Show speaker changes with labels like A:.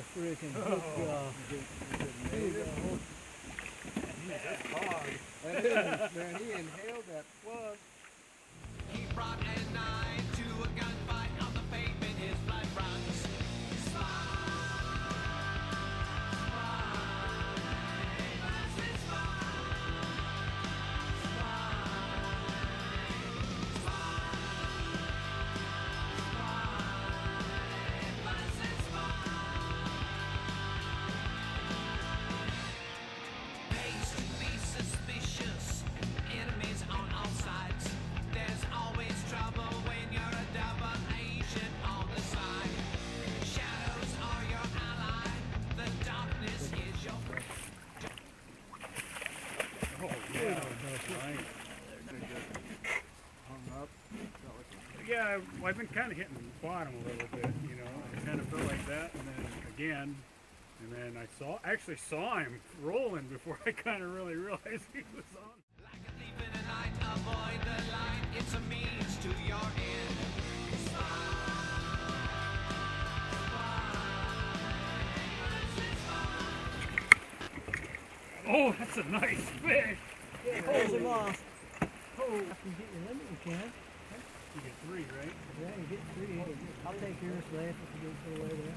A: freaking good job.
B: That's hard.
C: That is, man, he inhaled that plug.
D: He brought a knife to a gunfight on the pavement, his blood runs. Pays to be suspicious, enemies on all sides. There's always trouble when you're a double agent on the side. Shadows are your ally, the darkness is your friend.
B: Oh, yeah. Nice.
C: Hung up. Felt like
B: Yeah, well, I've been kind of hitting the bottom a little bit, you know. I kind of felt like that, and then again, and then I actually saw him rolling before I kind of really realized he was on.
D: Like a thief in the night, avoid the light, it's a means to your end.
B: Oh, that's a nice fish.
A: Yeah, pulls him off. Oh, if you get your limit, you can.
B: You get 3, right?
A: Yeah, you get 3. I'll take yours last if you go away there.